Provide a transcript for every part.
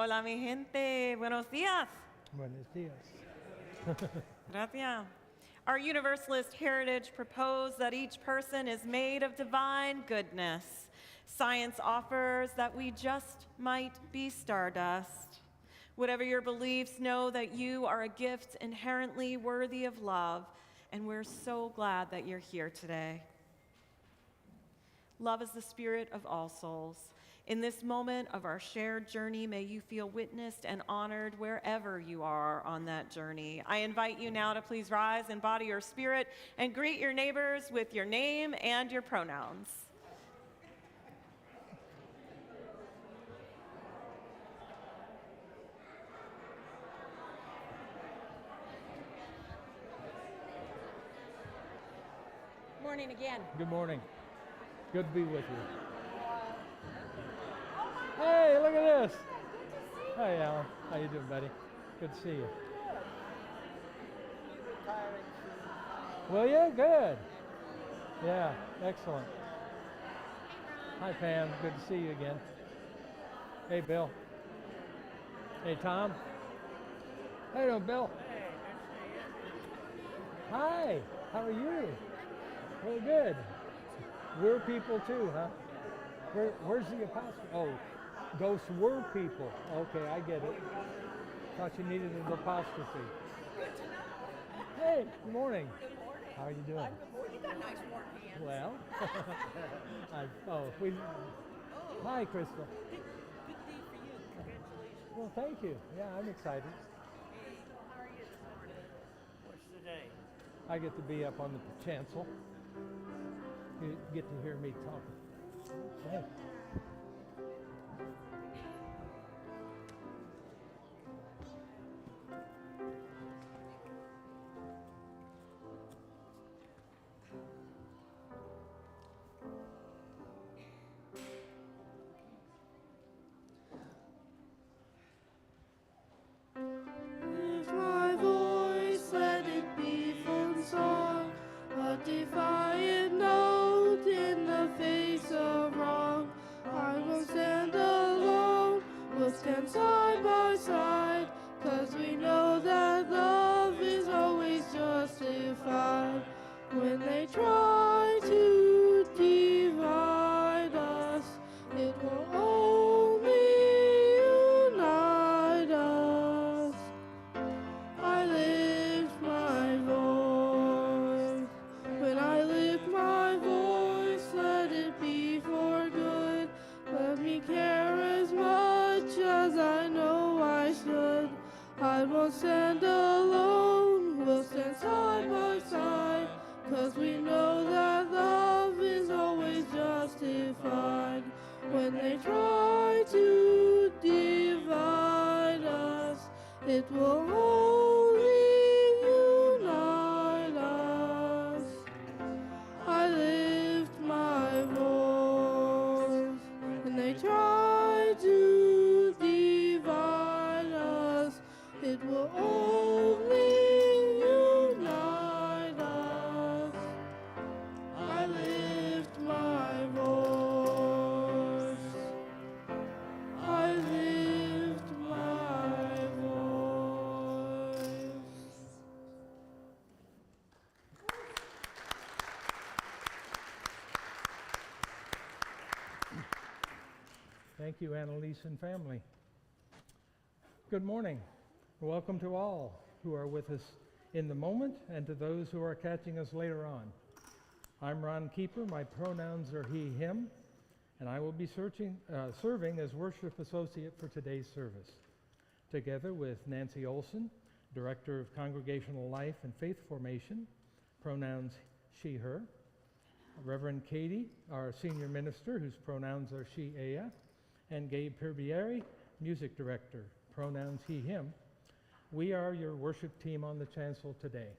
Hola, mi gente. Buenos días. Buenos días. Gracias. Our Universalist heritage proposed that each person is made of divine goodness. Science offers that we just might be stardust. Whatever your beliefs, know that you are a gift inherently worthy of love, and we're so glad that you're here today. Love is the spirit of all souls. In this moment of our shared journey, may you feel witnessed and honored wherever you are on that journey. I invite you now to please rise, embody your spirit, and greet your neighbors with your name and your pronouns. Morning again. Good morning. Good to be with you. Hey, look at this. Hey, Alan. How you doing, buddy? Good to see you. Well, yeah, good. Yeah, excellent. Hi, Pam. Good to see you again. Hey, Bill. Hey, Tom. How you doing, Bill? Hey, good to see you. Hi. How are you? Really good. We're people too, huh? Where's the apostrophe? Oh, ghosts were people. Okay, I get it. Thought you needed an apostrophe. Good to know. Hey, good morning. Good morning. How are you doing? Good morning. You got nice warm hands. Well, hi, Crystal. Good day for you. Congratulations. Well, thank you. Yeah, I'm excited. Hey, how are you this morning? What's the day? I get to be up on the chancel. You get to hear me talk. Hey. Lift my voice, let it be from song, a defiant note in the face of wrong. I won't stand alone, we'll stand side by side, 'cause we know that love is always justified. When they try to divide us, it will only unite us. I lift my voice. When I lift my voice, let it be for good. Let me care as much as I know I should. I won't stand alone, we'll stand side by side, 'cause we know that love is always justified. When they try to divide us, it will only unite us. I lift my voice. When they try to divide us, it will only unite us. I lift my voice. I lift my voice. Thank you, Annalise and family. Good morning. Welcome to all who are with us in the moment and to those who are catching us later on. I'm Ron Kieper. My pronouns are he, him, and I will be serving as worship associate for today's service, together with Nancy Olson, Director of Congregational Life and Faith Formation, pronouns she, her, Reverend Katie, our senior minister, whose pronouns are she, ea, and Gabe Perbieri, music director, pronouns he, him. We are your worship team on the chancel today.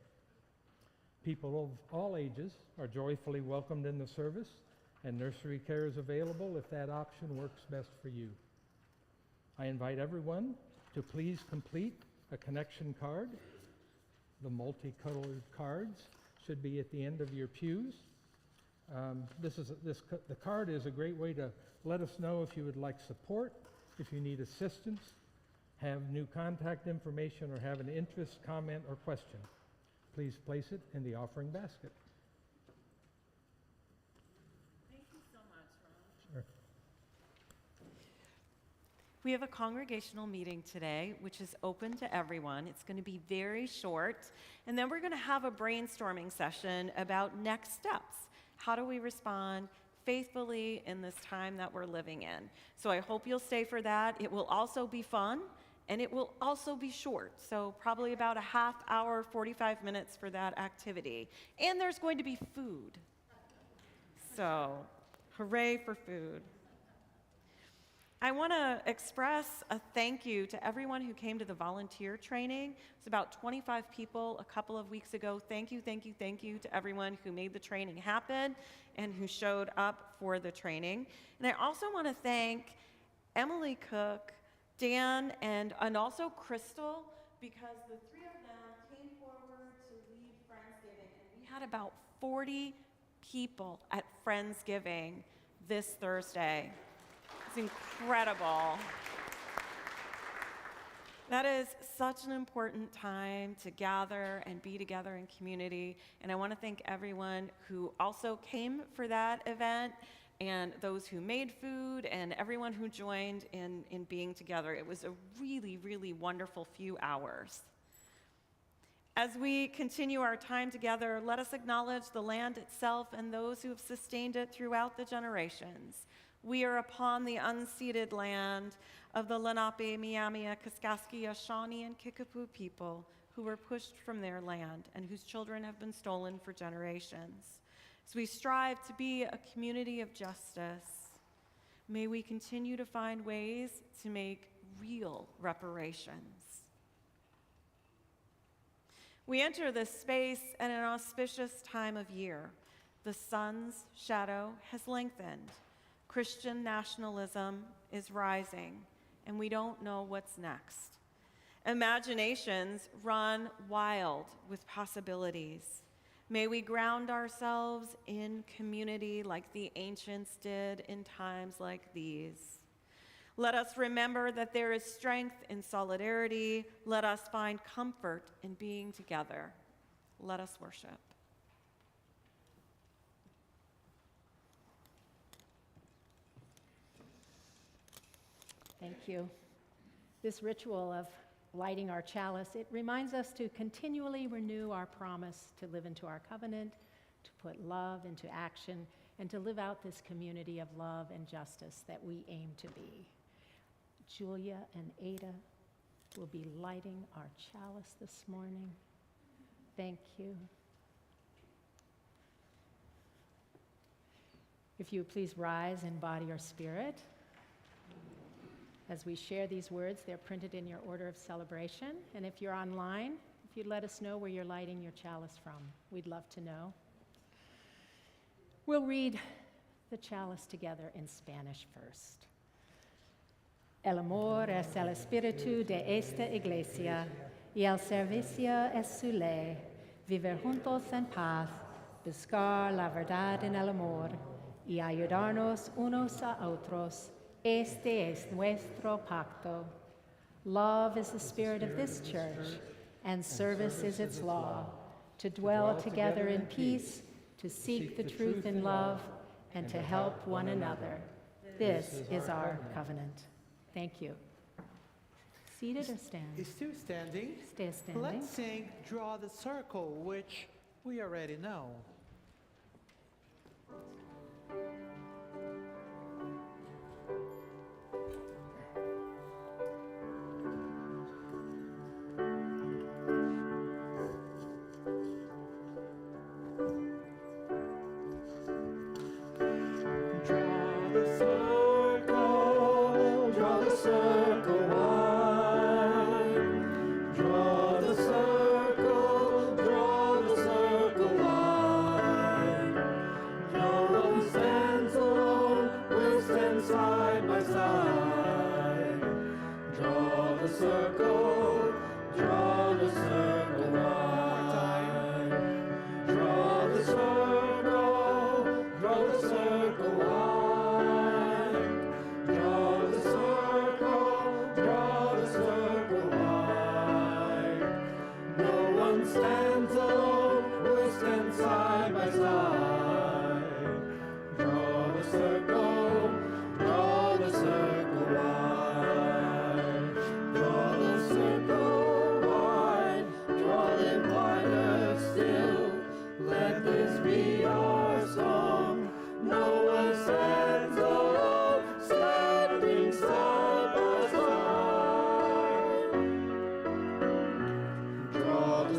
People of all ages are joyfully welcomed in the service, and nursery care is available if that option works best for you. I invite everyone to please complete a connection card. The multicolored cards should be at the end of your pews. The card is a great way to let us know if you would like support, if you need assistance, have new contact information, or have an interest, comment, or question, please place it in the offering basket. Thank you so much, Ron. Sure. We have a congregational meeting today, which is open to everyone. It's going to be very short. And then we're going to have a brainstorming session about next steps. How do we respond faithfully in this time that we're living in? So I hope you'll stay for that. It will also be fun, and it will also be short. So probably about a half hour, 45 minutes for that activity. And there's going to be food. So hooray for food. I want to express a thank you to everyone who came to the volunteer training. It's about 25 people a couple of weeks ago. Thank you, thank you, thank you to everyone who made the training happen and who showed up for the training. And I also want to thank Emily Cook, Dan, and also Crystal, because the three of them came forward to lead Friendsgiving. And we had about 40 people at Friendsgiving this Thursday. It's incredible. That is such an important time to gather and be together in community. And I want to thank everyone who also came for that event, and those who made food, and everyone who joined in being together. It was a really, really wonderful few hours. As we continue our time together, let us acknowledge the land itself and those who have sustained it throughout the generations. We are upon the unceded land of the Lenape, Miamia, Kaskaskia, Shawnee, and Kickapoo people who were pushed from their land and whose children have been stolen for generations. As we strive to be a community of justice, may we continue to find ways to make real reparations. We enter this space at an auspicious time of year. The sun's shadow has lengthened. Christian nationalism is rising, and we don't know what's next. Imaginations run wild with possibilities. May we ground ourselves in community like the ancients did in times like these. Let us remember that there is strength in solidarity. Let us find comfort in being together. Let us worship. Thank you. This ritual of lighting our chalice, it reminds us to continually renew our promise to live into our covenant, to put love into action, and to live out this community of love and justice that we aim to be. Julia and Ada will be lighting our chalice this morning. Thank you. If you would please rise in body or spirit. As we share these words, they're printed in your order of celebration. And if you're online, if you'd let us know where you're lighting your chalice from, we'd love to know. We'll read the chalice together in Spanish first. El amor es el espíritu de esta iglesia, y el servicio es su ley, vivir juntos en paz, buscar la verdad en el amor, y ayudarnos unos a otros. Este es nuestro pacto. Love is the spirit of this church, and service is its law, to dwell together in peace, to seek the truth in love, and to help one another. This is our covenant. Thank you. Seated or stand? Is still standing. Stay standing. Let's sing Draw the Circle, which we already know. Draw the circle wide.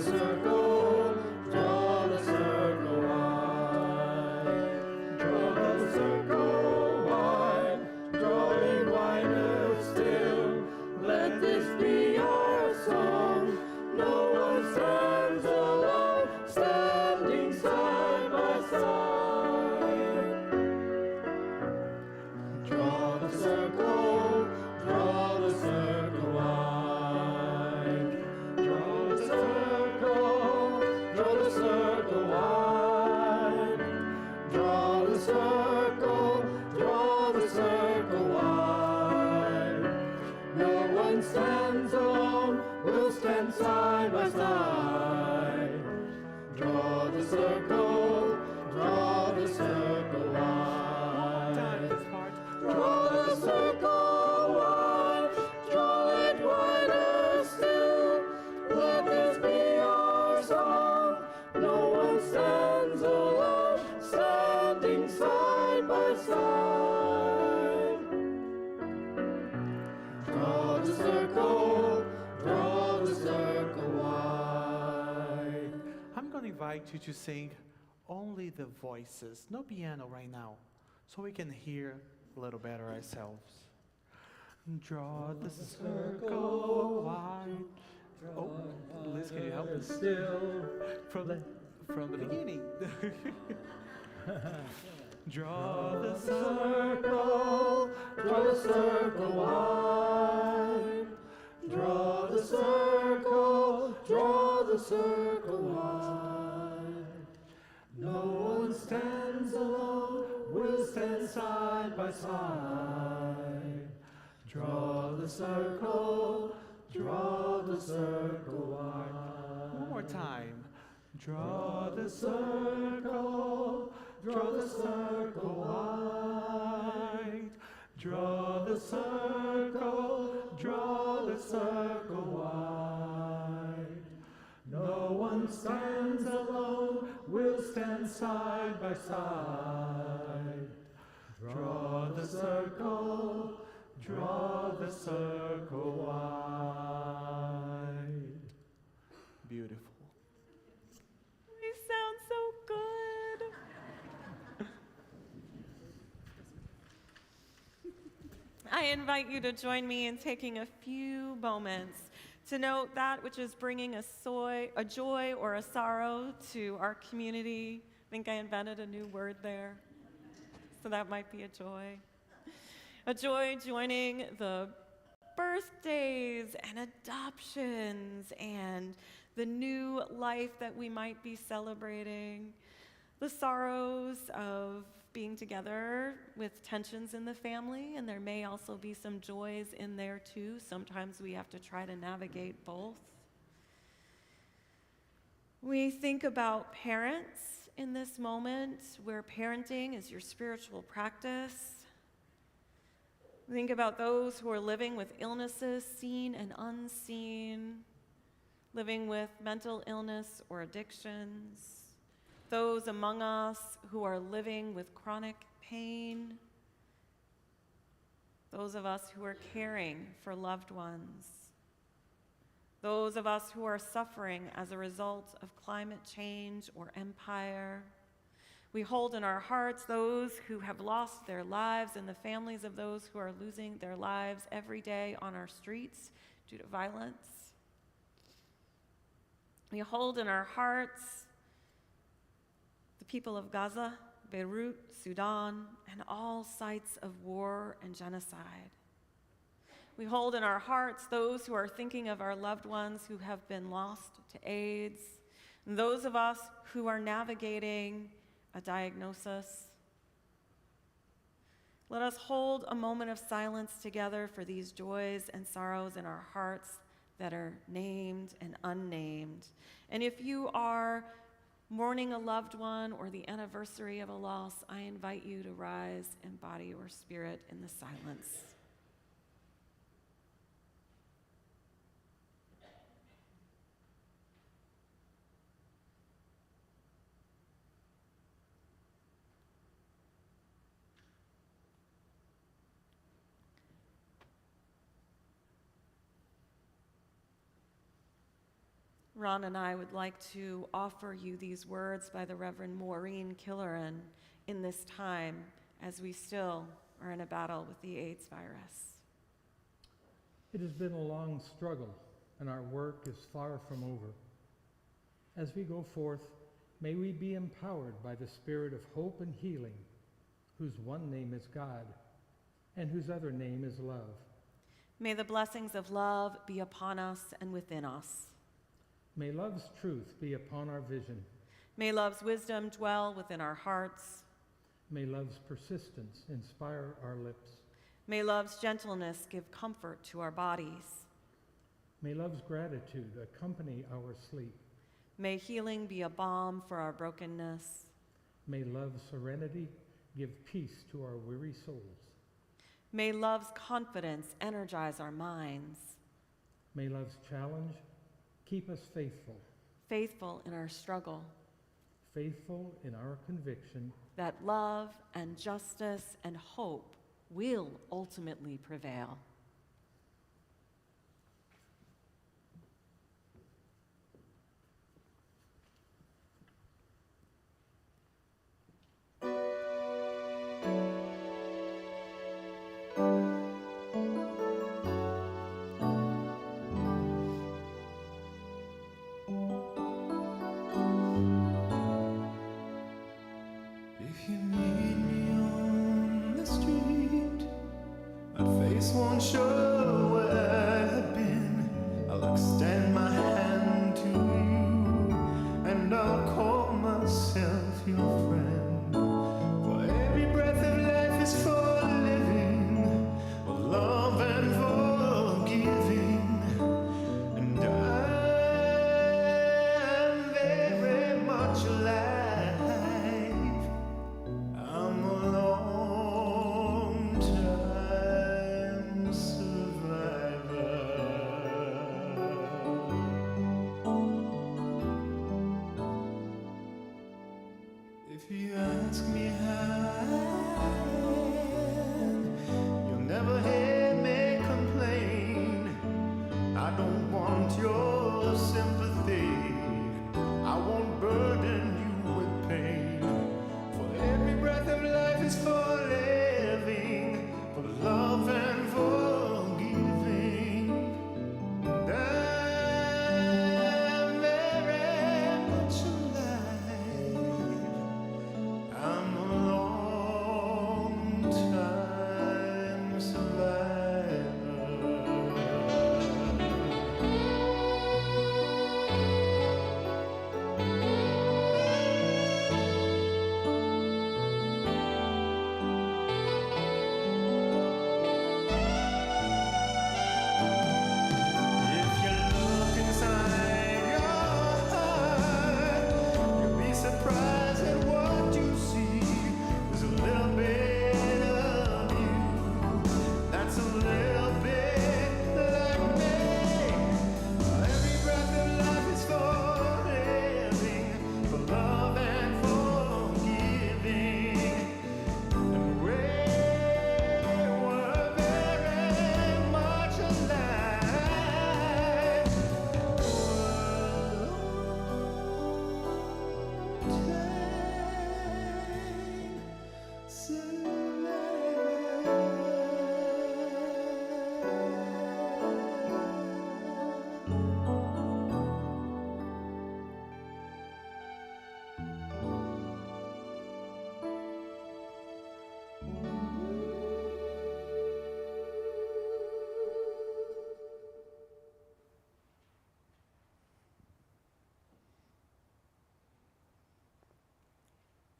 the circle, draw the circle wide. Draw the circle wide, drawing wider still. Let this be our song. No one stands alone, standing side by side. Draw the circle wide. Draw the circle wide. Draw the circle wide. No one stands alone, we'll stand side by side. Draw the circle wide. Time this part. Draw the circle wide, draw it wider still. Let this be our song. No one stands alone, standing side by side. Draw the circle wide. I'm going to invite you to sing only the voices, no piano right now, so we can hear a little better ourselves. Draw the circle wide. Oh, Liz, can you help us? From the beginning. Draw the circle wide. Draw the circle wide. No one stands alone, we'll stand side by side. Draw the circle wide. One more time. Draw the circle wide. Draw the circle wide. No one stands alone, we'll stand side by side. Draw the circle wide. Beautiful. We sound so good. I invite you to join me in taking a few moments to note that which is bringing a joy or a sorrow to our community. I think I invented a new word there, so that might be a joy. A joy joining the birthdays and adoptions and the new life that we might be celebrating. The sorrows of being together with tensions in the family, and there may also be some joys in there too. Sometimes we have to try to navigate both. We think about parents in this moment, where parenting is your spiritual practice. Think about those who are living with illnesses, seen and unseen, living with mental illness or addictions. Those among us who are living with chronic pain. Those of us who are caring for loved ones. Those of us who are suffering as a result of climate change or empire. We hold in our hearts those who have lost their lives and the families of those who are losing their lives every day on our streets due to violence. We hold in our hearts the people of Gaza, Beirut, Sudan, and all sites of war and genocide. We hold in our hearts those who are thinking of our loved ones who have been lost to AIDS, and those of us who are navigating a diagnosis. Let us hold a moment of silence together for these joys and sorrows in our hearts that are named and unnamed. And if you are mourning a loved one or the anniversary of a loss, I invite you to rise in body or spirit in the silence. Ron and I would like to offer you these words by the Reverend Maureen Killeran in this time as we still are in a battle with the AIDS virus. It has been a long struggle, and our work is far from over. As we go forth, may we be empowered by the spirit of hope and healing, whose one name is God, and whose other name is love. May the blessings of love be upon us and within us. May love's truth be upon our vision. May love's wisdom dwell within our hearts. May love's persistence inspire our lips. May love's gentleness give comfort to our bodies. May love's gratitude accompany our sleep. May healing be a balm for our brokenness. May love's serenity give peace to our weary souls. May love's confidence energize our minds. May love's challenge keep us faithful, Faithful in our struggle, faithful in our conviction that love and justice and hope will ultimately prevail. If you meet me on the street, my face won't show where I've been. I'll extend my hand to you, and I'll call myself your friend. For every breath of life is for living, for love and forgiving, and I'm very much alive. I'm a long-time survivor. If you ask me how, you'll never hear me complain. I don't want your sympathy. I won't burden you with pain. For every breath of life is for living, for love and forgiving. And I'm very much alive. I'm a long-time survivor. If you look inside your heart, you'll be surprised at what you see. There's a little bit of you that's a little bit like me. Every breath of life is for living, for love and forgiving. And we were very much alive.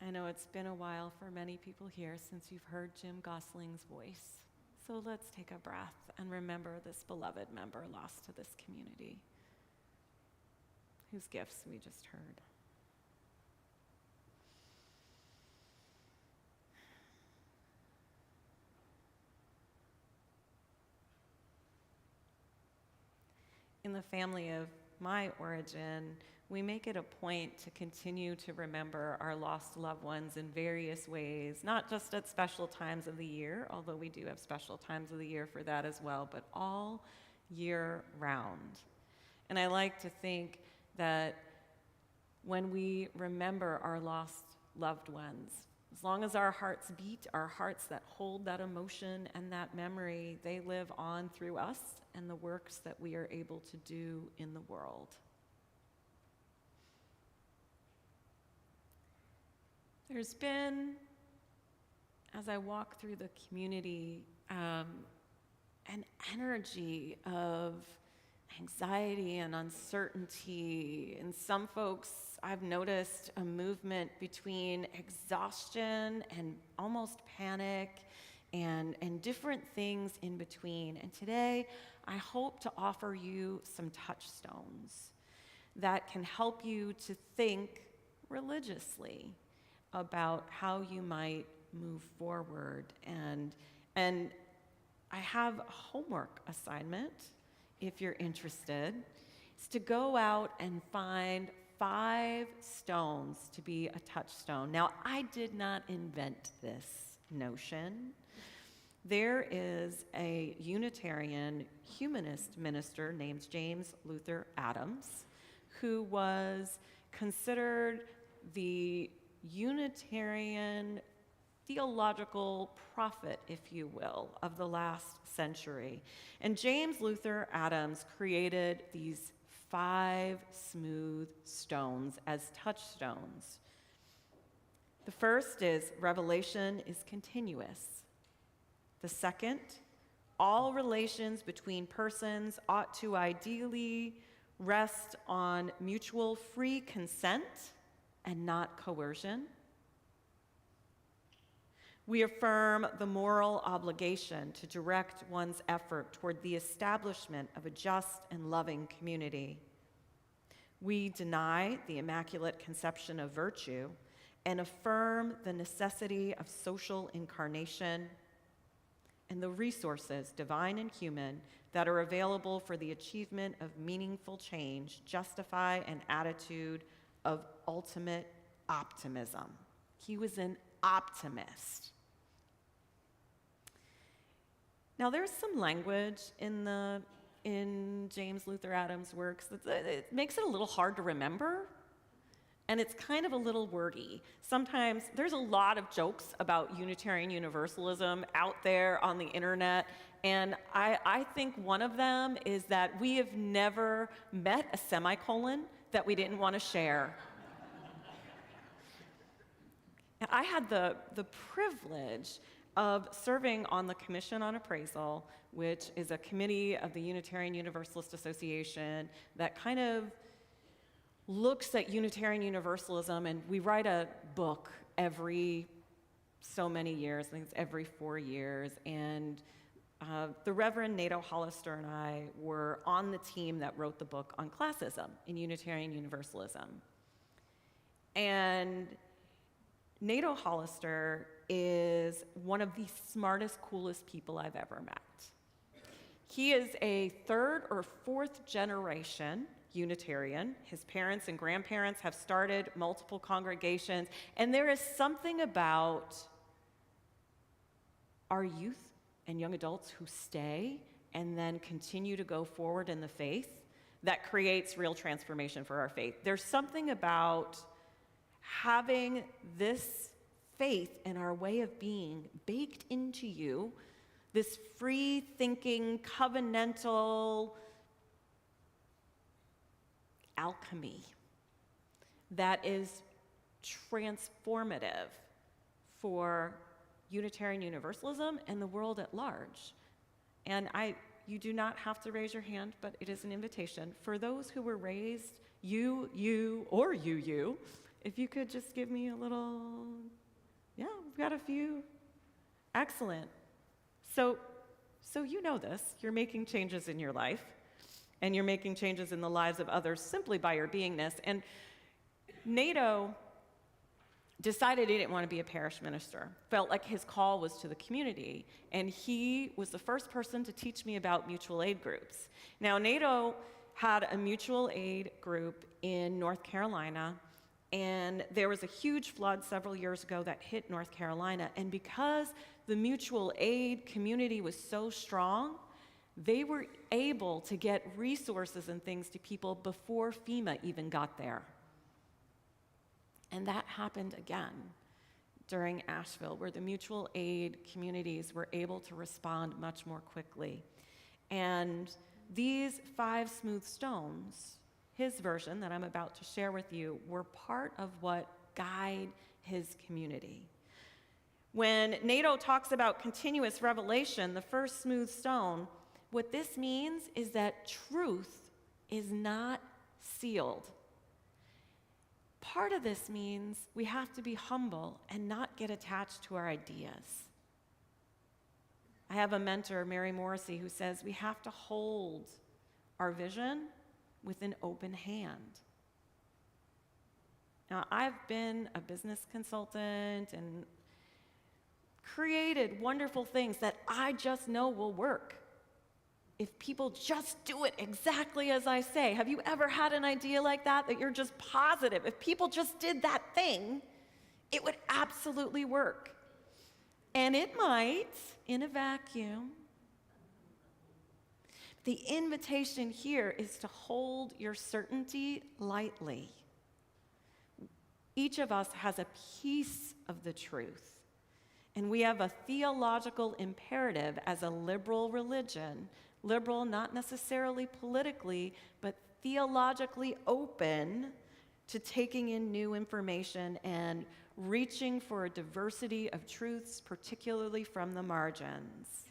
I know it's been a while for many people here since you've heard Jim Gosling's voice. So let's take a breath and remember this beloved member lost to this community, whose gifts we just heard. In the family of my origin, we make it a point to continue to remember our lost loved ones in various ways, not just at special times of the year, although we do have special times of the year for that as well, but all year round. And I like to think that when we remember our lost loved ones, as long as our hearts beat, our hearts that hold that emotion and that memory, they live on through us and the works that we are able to do in the world. There's been, as I walk through the community, an energy of anxiety and uncertainty. In some folks, I've noticed a movement between exhaustion and almost panic and different things in between. And today, I hope to offer you some touchstones that can help you to think religiously about how you might move forward. And I have a homework assignment, if you're interested. It's to go out and find 5 stones to be a touchstone. Now, I did not invent this notion. There is a Unitarian humanist minister named James Luther Adams, who was considered the Unitarian theological prophet, if you will, of the last century. And James Luther Adams created these 5 smooth stones as touchstones. The first is revelation is continuous. The second, all relations between persons ought to ideally rest on mutual free consent and not coercion. We affirm the moral obligation to direct one's effort toward the establishment of a just and loving community. We deny the Immaculate Conception of virtue and affirm the necessity of social incarnation and the resources, divine and human, that are available for the achievement of meaningful change justify an attitude of ultimate optimism. He was an optimist. Now, there's some language in James Luther Adams' works that it makes it a little hard to remember, and it's kind of a little wordy. Sometimes there's a lot of jokes about Unitarian Universalism out there on the internet, and I think one of them is that we have never met a semicolon that we didn't want to share. I had the privilege of serving on the Commission on Appraisal, which is a committee of the Unitarian Universalist Association that kind of looks at Unitarian Universalism, and we write a book every so many years. I think it's every 4 years, and the Reverend Nato Hollister and I were on the team that wrote the book on classism in Unitarian Universalism. And Nato Hollister is one of the smartest, coolest people I've ever met. He is a 3rd or 4th generation Unitarian. His parents and grandparents have started multiple congregations, and there is something about our youth and young adults who stay and then continue to go forward in the faith that creates real transformation for our faith. There's something about having this faith and our way of being baked into you, this free-thinking, covenantal alchemy that is transformative for Unitarian Universalism and the world at large. And you do not have to raise your hand, but it is an invitation. For those who were raised, you, if you could just give me a little, yeah, we've got a few. Excellent. So you know this. You're making changes in your life, and you're making changes in the lives of others simply by your beingness. And Nato decided he didn't want to be a parish minister, felt like his call was to the community, and he was the first person to teach me about mutual aid groups. Now, Nato had a mutual aid group in North Carolina, and there was a huge flood several years ago that hit North Carolina, and because the mutual aid community was so strong, They were able to get resources and things to people before FEMA even got there. And that happened again during Asheville, where the mutual aid communities were able to respond much more quickly. And these 5 smooth stones, his version that I'm about to share with you, were part of what guide his community. When NATO talks about continuous revelation, the first smooth stone, what this means is that truth is not sealed. Part of this means we have to be humble and not get attached to our ideas. I have a mentor, Mary Morrissey, who says we have to hold our vision with an open hand. Now, I've been a business consultant and created wonderful things that I just know will work if people just do it exactly as I say. Have you ever had an idea like that you're just positive, if people just did that thing, it would absolutely work? And it might, in a vacuum. The invitation here is to hold your certainty lightly. Each of us has a piece of the truth, and we have a theological imperative as a liberal religion. Liberal, not necessarily politically, but theologically open to taking in new information and reaching for a diversity of truths, particularly from the margins.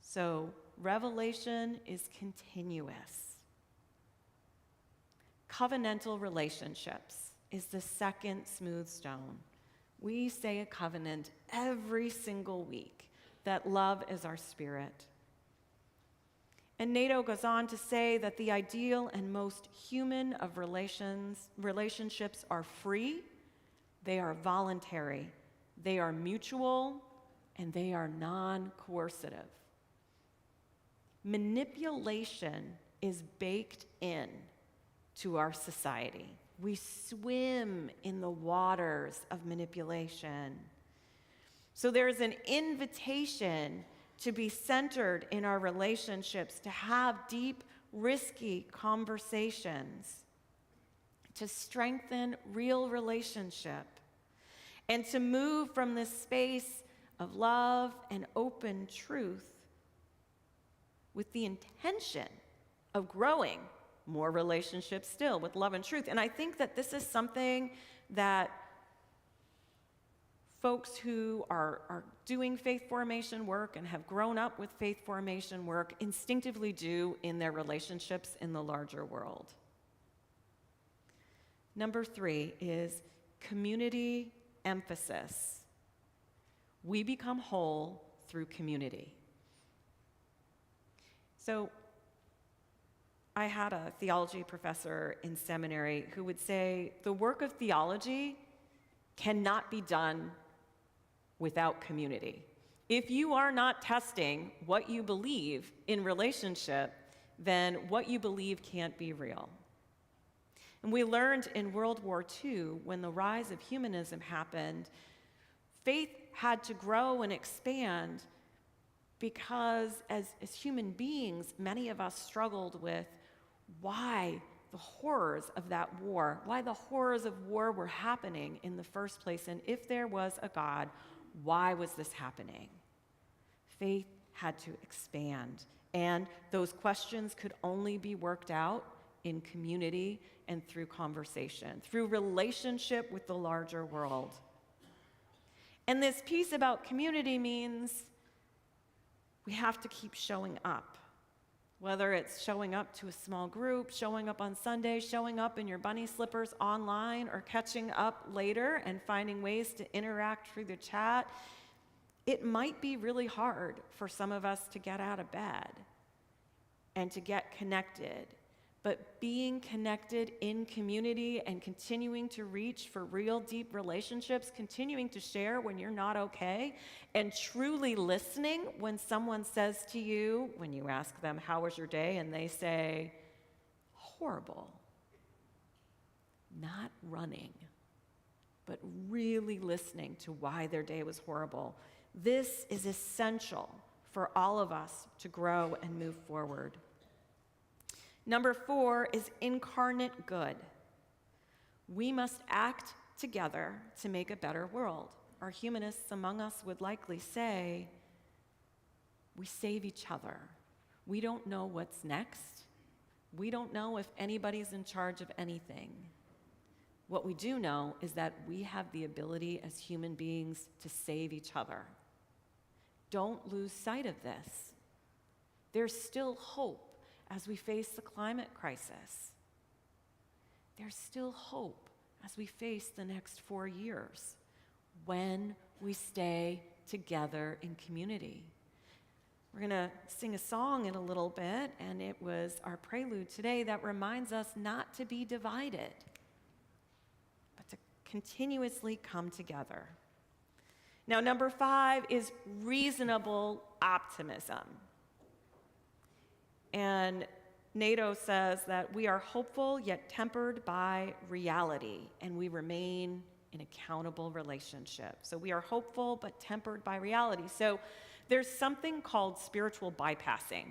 So, revelation is continuous. Covenantal relationships is the second smooth stone. We say a covenant every single week that love is our spirit. And NATO goes on to say that the ideal and most human of relationships are free, they are voluntary, they are mutual, and they are non-coercive. Manipulation is baked in to our society. We swim in the waters of manipulation. So there's an invitation to be centered in our relationships, to have deep, risky conversations, to strengthen real relationship, and to move from this space of love and open truth with the intention of growing more relationships still with love and truth. And I think that this is something that folks who are doing faith formation work and have grown up with faith formation work instinctively do in their relationships in the larger world. Number 3 is community emphasis. We become whole through community. So I had a theology professor in seminary who would say the work of theology cannot be done without community. If you are not testing what you believe in relationship, then what you believe can't be real. And we learned in World War II, when the rise of humanism happened, faith had to grow and expand because as human beings, many of us struggled with why the horrors of that war, why the horrors of war were happening in the first place, and if there was a God, why was this happening? Faith had to expand, and those questions could only be worked out in community and through conversation, through relationship with the larger world. And this piece about community means we have to keep showing up, whether it's showing up to a small group, showing up on Sunday, showing up in your bunny slippers online, or catching up later and finding ways to interact through the chat. It might be really hard for some of us to get out of bed and to get connected, but being connected in community and continuing to reach for real deep relationships, continuing to share when you're not okay, and truly listening when someone says to you, when you ask them, how was your day? And they say, horrible. Not running, but really listening to why their day was horrible. This is essential for all of us to grow and move forward. Number 4 is incarnate good. We must act together to make a better world. Our humanists among us would likely say, we save each other. We don't know what's next. We don't know if anybody's in charge of anything. What we do know is that we have the ability as human beings to save each other. Don't lose sight of this. There's still hope as we face the climate crisis. There's still hope as we face the next 4 years when we stay together in community. We're going to sing a song in a little bit, and it was our prelude today that reminds us not to be divided, but to continuously come together. Now, number 5 is reasonable optimism. And NATO says that we are hopeful yet tempered by reality, and we remain in accountable relationship. So we are hopeful but tempered by reality. So there's something called spiritual bypassing.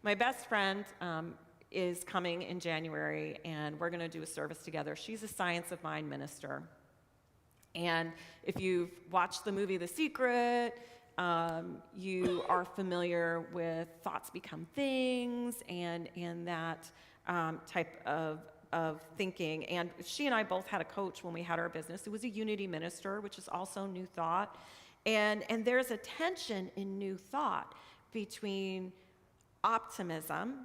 My best friend is coming in January, and we're going to do a service together. She's a Science of Mind minister. And if you've watched the movie The Secret, you are familiar with thoughts become things and that type of thinking. And she and I both had a coach when we had our business. It was a unity minister, which is also New Thought. And there's a tension in New Thought between optimism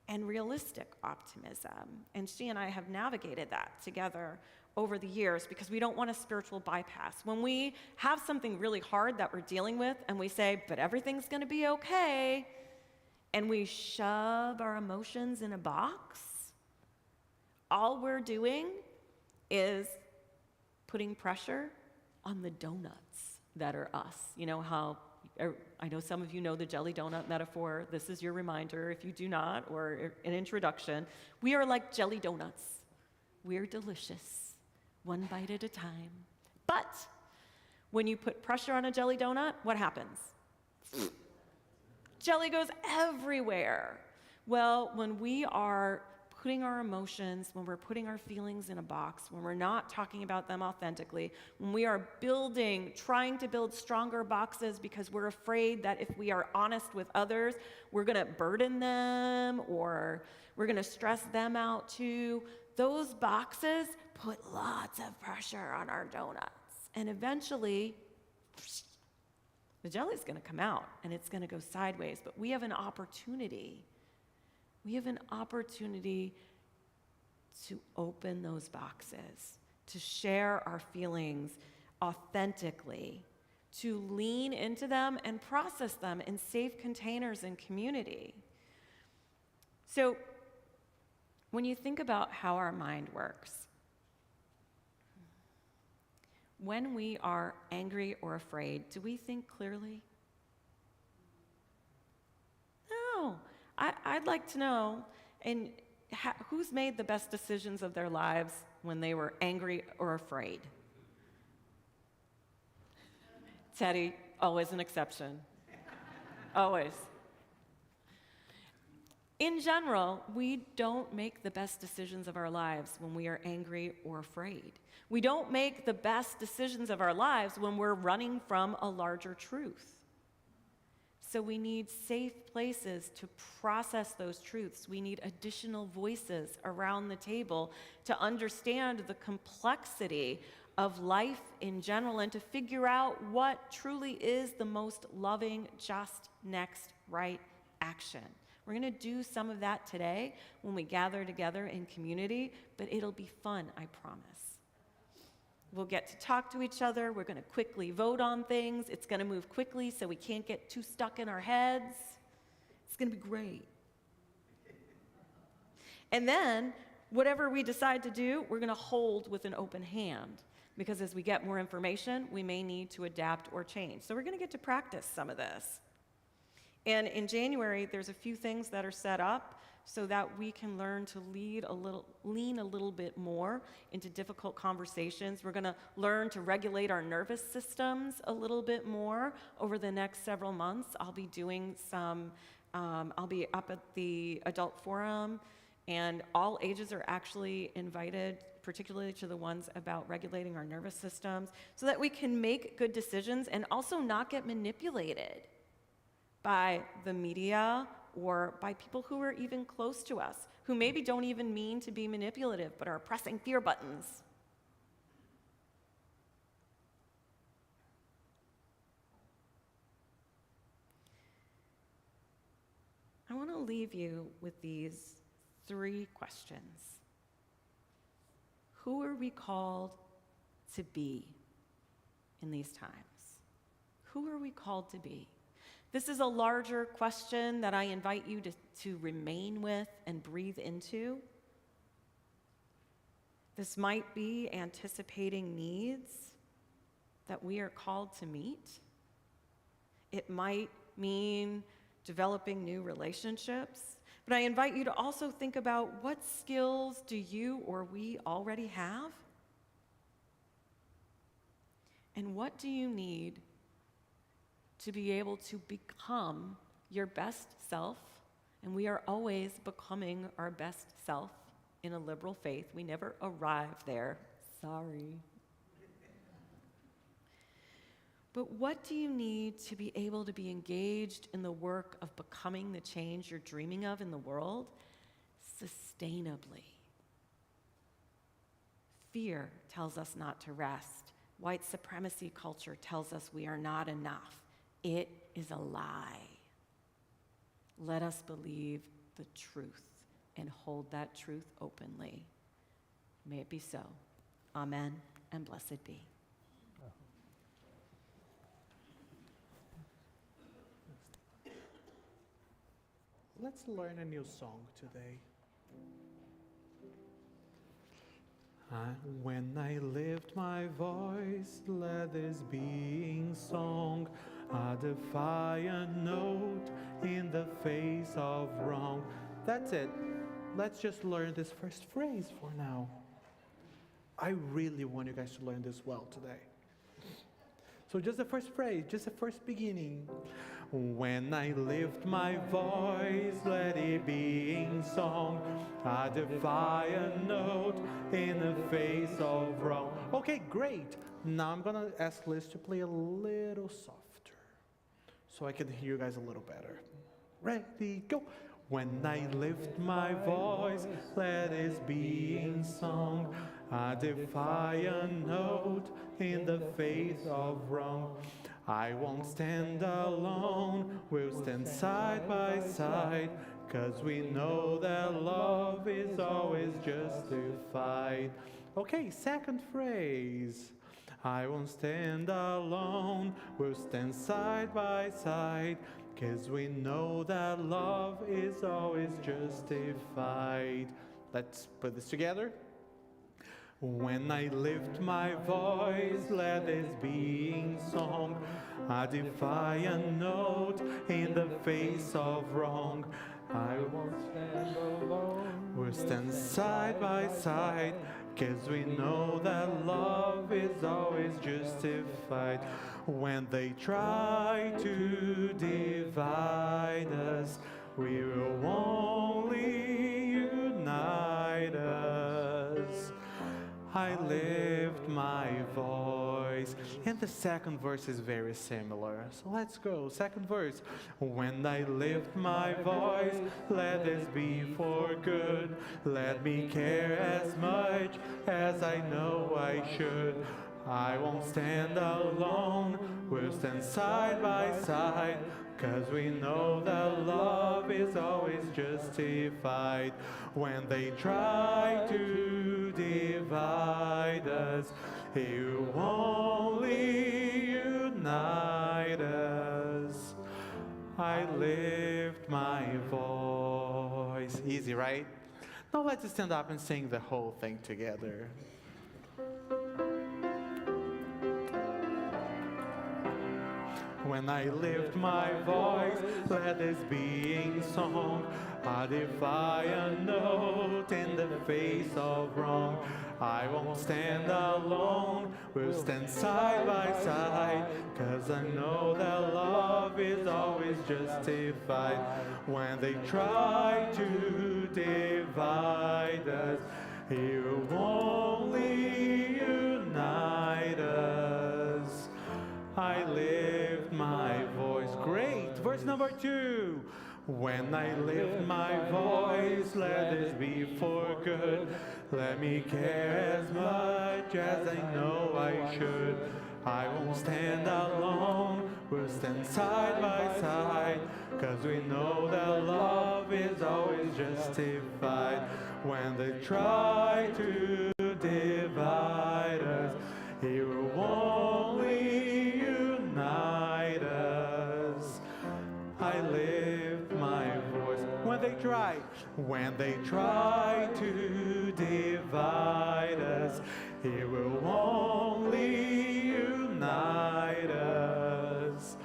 and realistic optimism. And she and I have navigated that together over the years because we don't want a spiritual bypass. When we have something really hard that we're dealing with and we say, but everything's going to be okay, and we shove our emotions in a box, all we're doing is putting pressure on the donuts that are us. You know how, I know some of you know the jelly donut metaphor. This is your reminder if you do not, or an introduction. We are like jelly donuts. We're delicious, one bite at a time. But when you put pressure on a jelly donut, what happens? Jelly goes everywhere. Well, when we are putting our emotions, when we're putting our feelings in a box, when we're not talking about them authentically, when we are trying to build stronger boxes because we're afraid that if we are honest with others, we're going to burden them or we're going to stress them out too, those boxes put lots of pressure on our donuts. And eventually, the jelly's going to come out and it's going to go sideways. But we have an opportunity. We have an opportunity to open those boxes, to share our feelings authentically, to lean into them and process them in safe containers and community. So, when you think about how our mind works, when we are angry or afraid, do we think clearly? No. I'd like to know, and who's made the best decisions of their lives when they were angry or afraid? Teddy, always an exception. Always. In general, we don't make the best decisions of our lives when we are angry or afraid. We don't make the best decisions of our lives when we're running from a larger truth. So we need safe places to process those truths. We need additional voices around the table to understand the complexity of life in general and to figure out what truly is the most loving, just, next, right action. We're going to do some of that today when we gather together in community, but it'll be fun, I promise. We'll get to talk to each other. We're going to quickly vote on things. It's going to move quickly so we can't get too stuck in our heads. It's going to be great. And then, whatever we decide to do, we're going to hold with an open hand, because as we get more information, we may need to adapt or change. So we're going to get to practice some of this. And in January, there's a few things that are set up so that we can learn to lean a little bit more into difficult conversations. We're going to learn to regulate our nervous systems a little bit more over the next several months. I'll be doing I'll be up at the Adult Forum, and all ages are actually invited, particularly to the ones about regulating our nervous systems, so that we can make good decisions and also not get manipulated by the media or by people who are even close to us, who maybe don't even mean to be manipulative, but are pressing fear buttons. I want to leave you with these 3 questions. Who are we called to be in these times? Who are we called to be? This is a larger question that I invite you to remain with and breathe into. This might be anticipating needs that we are called to meet. It might mean developing new relationships. But I invite you to also think about, what skills do you or we already have? And what do you need to be able to become your best self? And we are always becoming our best self in a liberal faith. We never arrive there. Sorry. But what do you need to be able to be engaged in the work of becoming the change you're dreaming of in the world sustainably? Fear tells us not to rest. White supremacy culture tells us we are not enough. It is a lie. Let us believe the truth and hold that truth openly. May it be so. Amen, and blessed be. Let's learn a new song today. When I lift my voice, let this be in song, a defiant note in the face of wrong. That's it. Let's just learn this first phrase for now. I really want you guys to learn this well today. So just the first phrase, just the first beginning. When I lift my voice, let it be in song, a defiant note in the face of wrong. Okay, great. Now I'm gonna ask Liz to play a little softer, so I can hear you guys a little better. Ready, go. When I lift my voice, let it be in song, a defiant note in the face of wrong. I won't stand alone, we'll stand side by side, 'cause we know that love is always justified. Okay, second phrase. I won't stand alone, we'll stand side by side, 'cause we know that love is always justified. Let's put this together. When I lift my voice, let this be in song, a defiant note in the face of wrong. I won't stand alone, we'll stand side by side, 'cause we know that love is always justified. When they try to divide us, we will only unite us. I lift my voice. And the second verse is very similar. So let's go. Second verse. When I lift my voice, let this be for good. Let me care as much as I know I should. I won't stand alone, we'll stand side by side, 'cause we know that love is always justified. When they try to divide us, He will only unite us. I lift my voice. Easy, right? Now let's stand up and sing the whole thing together. When I lift my voice, let this be in song, a defiant note in the face of wrong. I won't stand alone, we'll stand side by side, 'cause I know that love is always justified. When they try to divide us, He will only unite us. I lift my voice. Great. Verse number 2. When I lift my voice, let this be for good. Let me care as much as I know I should. I won't stand alone, we'll stand side by side, 'cause we know that love is always justified. When they try to divide us, He will only unite us. I lift my voice. When they try to divide us, He will only unite us.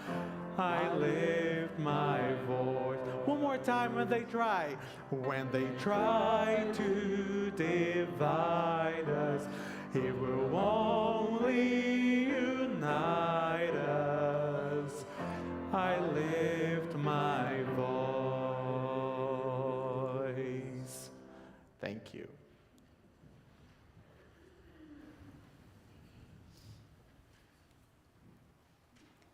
I lift my voice. One more time. When they try to divide us, He will only unite us. I lift my voice. Thank you.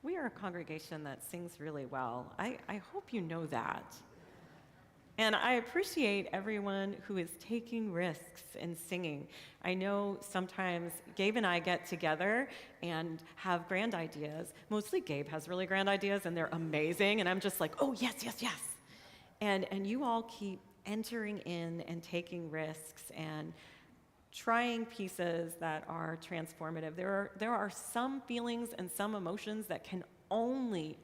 We are a congregation that sings really well. I hope you know that. And I appreciate everyone who is taking risks in singing. I know sometimes Gabe and I get together and have grand ideas. Mostly Gabe has really grand ideas, and they're amazing. And I'm just like, oh, yes, yes, yes. And you all keep entering in and taking risks and trying pieces that are transformative. There are some feelings and some emotions that can only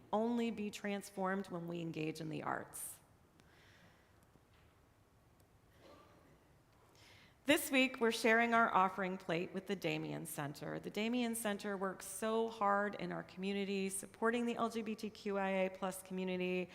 be transformed when we engage in the arts. This week, we're sharing our offering plate with the Damien Center. The Damien Center works so hard in our community, supporting the LGBTQIA+ community,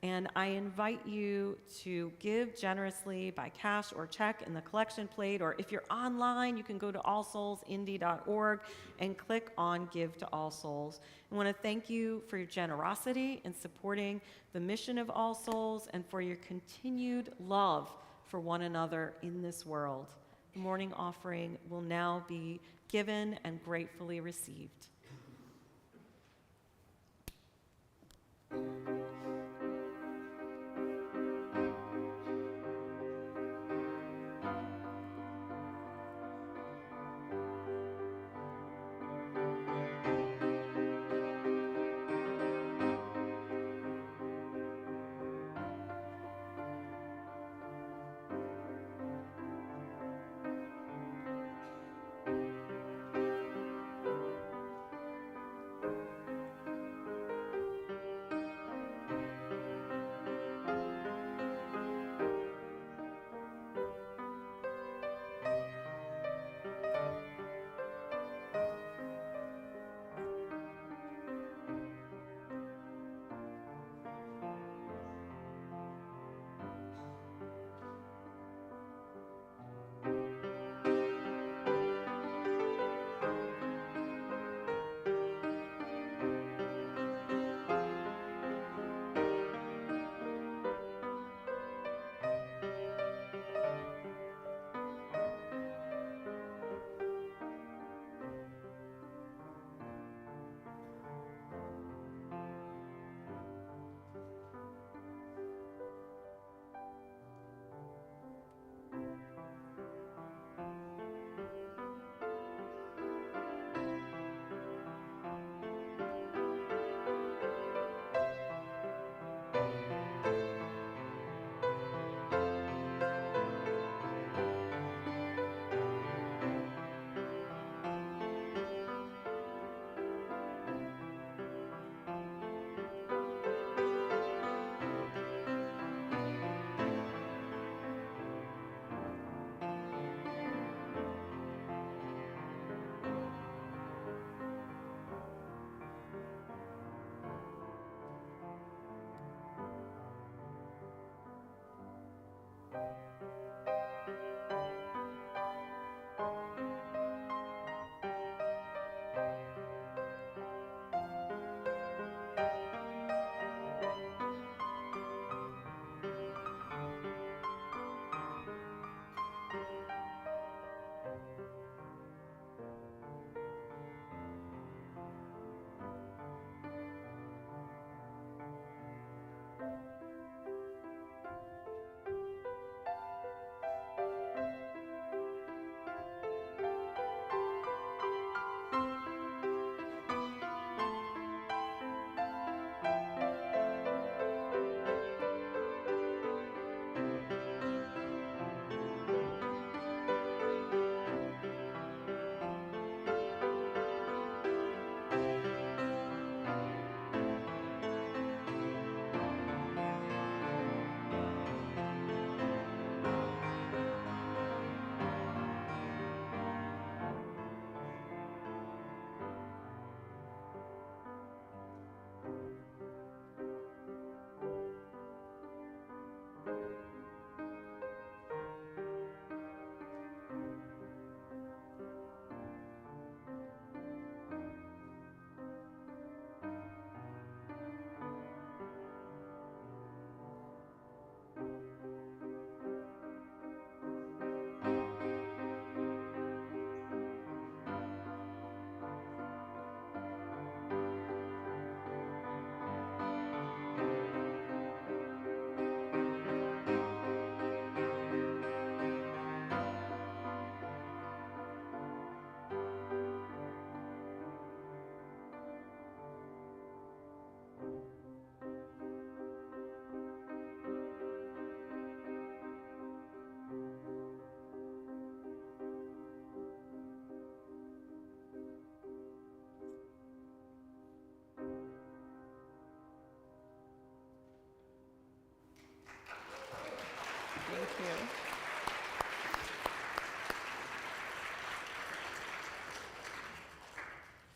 and I invite you to give generously by cash or check in the collection plate, or if you're online, you can go to allsoulsindy.org and click on Give to All Souls. I want to thank you for your generosity in supporting the mission of All Souls and for your continued love for one another in this world. The morning offering will now be given and gratefully received.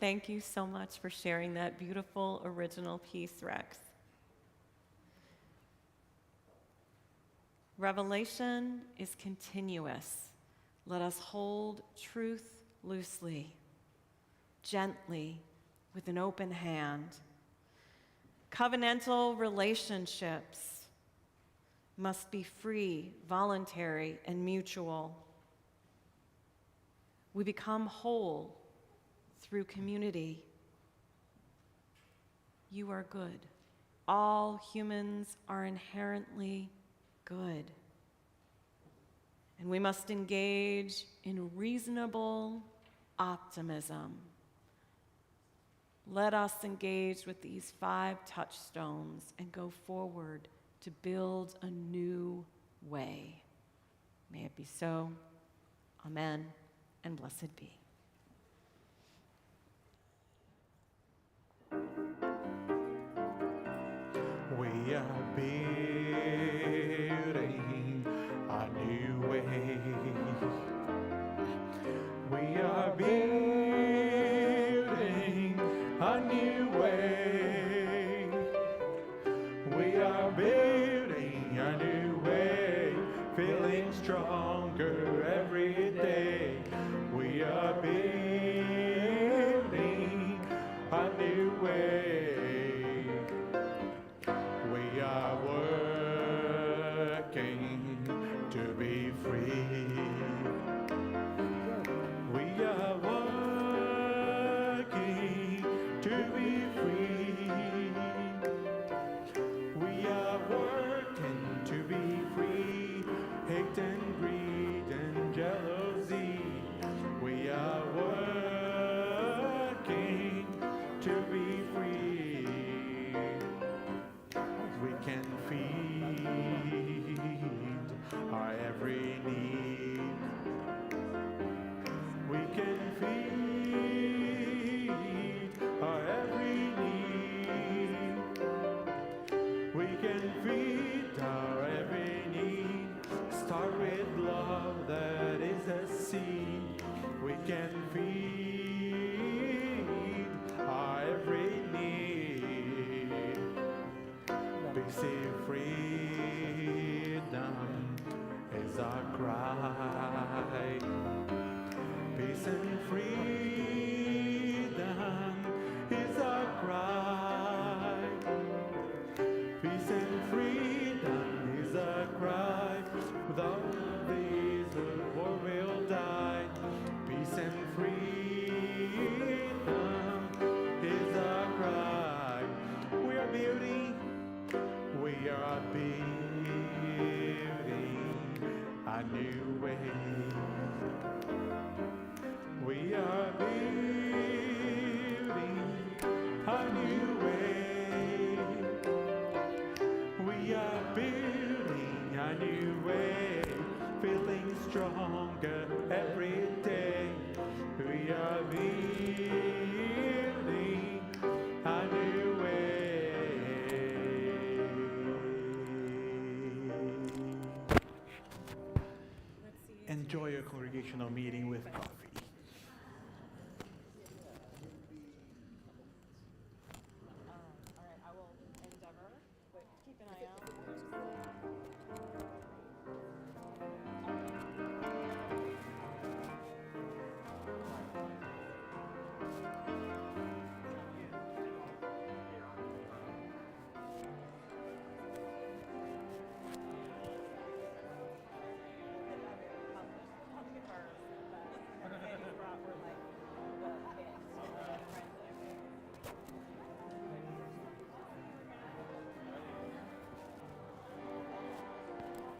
Thank you so much for sharing that beautiful original piece, Rex. Revelation is continuous. Let us hold truth loosely, gently, with an open hand. Covenantal relationships must be free, voluntary, and mutual. We become whole through community. You are good. All humans are inherently good. And we must engage in reasonable optimism. Let us engage with these 5 touchstones and go forward to build a new way. May it be so. Amen, and blessed be. We are building a new way. We are building a new way. We are building a new way, feeling stronger every day. We are building a new way. We are working to be free. We are working to be free. We are working to be free. Hate and greed and jealousy. We are working to be free. We can feed our every need. We can feed our every need. We can feed our every need. Start with love that is a seed. We can feed our every need. Basic freedom is our cry. Peace and freedom is our cry. Peace and freedom is our cry. Without these the world will die. Peace and freedom is our cry. We are building. We are building a new way. We are building a new way. We are building a new way, feeling stronger every day. We are building a new way. Enjoy your congregational meeting.